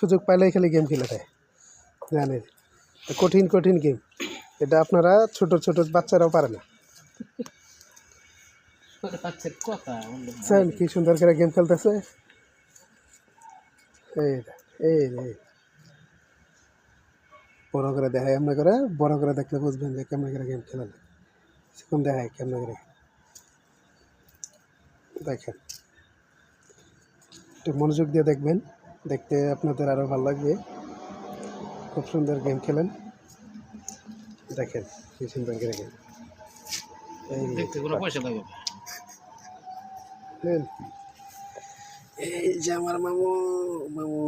সুযোগ পাইলেই খালি গেম খেলে দেয়, জানেন? কঠিন কঠিন গেম, এটা আপনারা ছোট ছোট বাচ্চারাও পারে না। কি সুন্দর করে গেম খেলতেছে। এই বড় করে দেখায়, এমনি করে বড় করে দেখলে বুঝবেন যে কেমন করে গেম খেলে না। সেরকম দেখায় কেমন করে দেখেন, একটু মনোযোগ দিয়ে দেখবেন, দেখতে আপনাদের আরও ভালো লাগবে। খুব সুন্দর গেম খেলেন, দেখেন কি সুন্দর করে গেম। এই যে আমার মামু মামু